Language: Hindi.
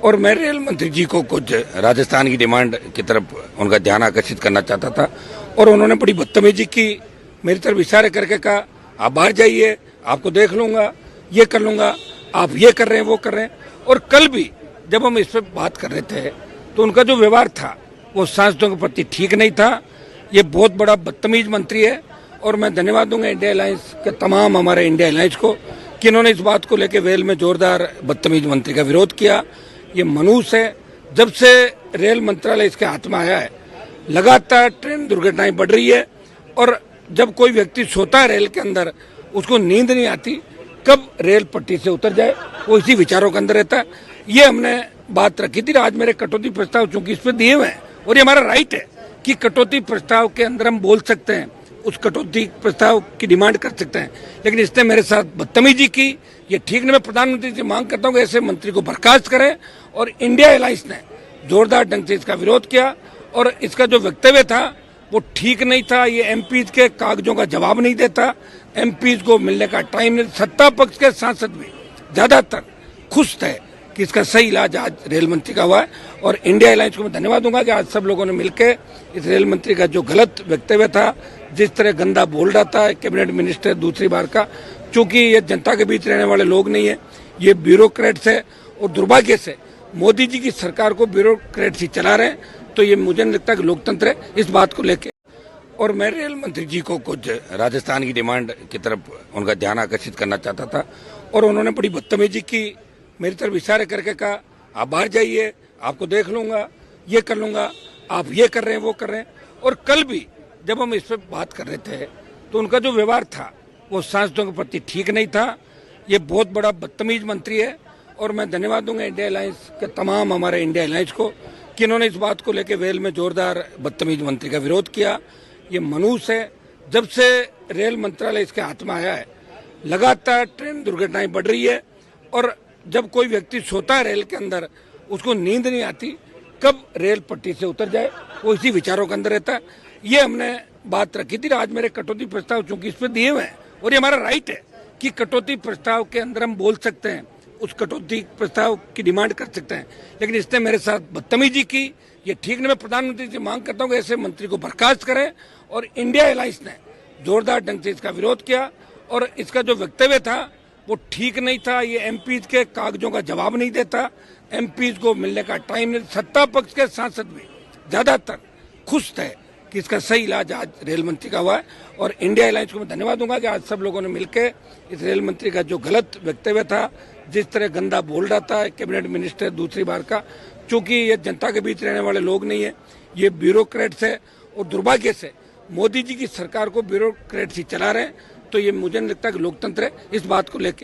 और मैं रेल मंत्री जी को कुछ राजस्थान की डिमांड की तरफ उनका ध्यान आकर्षित करना चाहता था और उन्होंने बड़ी बदतमीजी की, मेरी तरफ इशारे करके कहा आप बाहर जाइए, आपको देख लूंगा, ये कर लूंगा, आप ये कर रहे हैं, वो कर रहे हैं। और कल भी जब हम इस पर बात कर रहे थे तो उनका जो व्यवहार था वो सांसदों के प्रति ठीक नहीं था। ये बहुत बड़ा बदतमीज मंत्री है और मैं धन्यवाद दूंगा इंडिया अलायंस के तमाम हमारे इंडिया अलायंस को कि इन्होंने इस बात को लेकर वेल में जोरदार बदतमीज मंत्री का विरोध किया। ये मनुष्य है, जब से रेल मंत्रालय इसके हाथ में आया है लगातार ट्रेन दुर्घटनाएं बढ़ रही है और जब कोई व्यक्ति सोता है रेल के अंदर उसको नींद नहीं आती, कब रेल पट्टी से उतर जाए वो इसी विचारों के अंदर रहता है। ये हमने बात रखी थी। आज मेरे कटौती प्रस्ताव चूंकि इस पर दिए हुए हैं और ये हमारा राइट है कि कटौती प्रस्ताव के अंदर हम बोल सकते हैं, उस कटौती प्रस्ताव की डिमांड कर सकते हैं, लेकिन इसने मेरे साथ बदतमीजी की। ये ठीक नहीं। मैं प्रधानमंत्री से मांग करता हूँ कि ऐसे मंत्री को बर्खास्त करें। और इंडिया अलायंस ने जोरदार ढंग से इसका विरोध किया और इसका जो वक्तव्य था वो ठीक नहीं था। ये एमपीज के कागजों का जवाब नहीं देता, एमपीज को मिलने का टाइम नहीं। सत्ता पक्ष के सांसद भी ज्यादातर खुश थे कि इसका सही इलाज आज रेल मंत्री का हुआ है और इंडिया अलायंस को मैं धन्यवाद दूंगा कि आज सब लोगों ने मिलकर इस रेल मंत्री का जो गलत वक्तव्य था, जिस तरह गंदा बोल रहा था कैबिनेट मिनिस्टर दूसरी बार का, चूंकि ये जनता के बीच रहने वाले लोग नहीं है, ये ब्यूरोक्रेट्स है और दुर्भाग्य से मोदी जी की सरकार को ब्यूरोक्रेट्स ही चला रहे हैं। तो ये मुझे नहीं लगता कि लोकतंत्र है इस बात को लेकर। और मैं रेल मंत्री जी को कुछ राजस्थान की डिमांड की तरफ उनका ध्यान आकर्षित करना चाहता था और उन्होंने बड़ी बदतमीजी की, मेरी तरफ इशारे करके कहा आप बाहर जाइए, आपको देख लूंगा, ये कर लूंगा, आप ये कर रहे हैं, वो कर रहे हैं। और कल भी जब हम इस पर बात कर रहे थे तो उनका जो व्यवहार था वो सांसदों के प्रति ठीक नहीं था। ये बहुत बड़ा बदतमीज मंत्री है और मैं धन्यवाद दूंगा इंडिया अलायंस के तमाम हमारे इंडिया अलायंस को कि इन्होंने इस बात को लेकर वेल में जोरदार बदतमीज मंत्री का विरोध किया। ये मनुष्य है, जब से रेल मंत्रालय इसके हाथ में आया है लगातार ट्रेन दुर्घटनाएं बढ़ रही है और जब कोई व्यक्ति सोता है रेल के अंदर उसको नींद नहीं आती, कब रेल पट्टी से उतर जाए वो इसी विचारों के अंदर रहता है। ये हमने बात रखी थी। आज मेरे कटौती प्रस्ताव चूंकि इस पर दिए हुए हैं और ये हमारा राइट है कि कटौती प्रस्ताव के अंदर हम बोल सकते हैं, उस कटौती प्रस्ताव की डिमांड कर सकते हैं, लेकिन इसने मेरे साथ बदतमीजी की। ये ठीक नहीं। मैं प्रधानमंत्री से मांग करता हूँ कि ऐसे मंत्री को बर्खास्त करें और इंडिया अलायंस ने जोरदार ढंग से इसका विरोध किया और इसका जो वक्तव्य था वो ठीक नहीं था। ये एमपीज के कागजों का जवाब नहीं देता, एमपीज को मिलने का टाइम नहीं। सत्ता पक्ष के सांसद भी ज्यादातर खुश थे कि इसका सही इलाज आज रेल मंत्री का हुआ है और इंडिया अलायंस को मैं धन्यवाद दूंगा कि आज सब लोगों ने मिलकर इस रेल मंत्री का जो गलत वक्तव्य था, जिस तरह गंदा बोल रहा था कैबिनेट मिनिस्टर दूसरी बार का, चूंकि ये जनता के बीच रहने वाले लोग नहीं है, ये ब्यूरोक्रेट्स है और दुर्भाग्य से मोदी जी की सरकार को ब्यूरोक्रेट्स ही चला रहे हैं। तो ये मुझे नहीं लगता कि लोकतंत्र है इस बात को लेकर।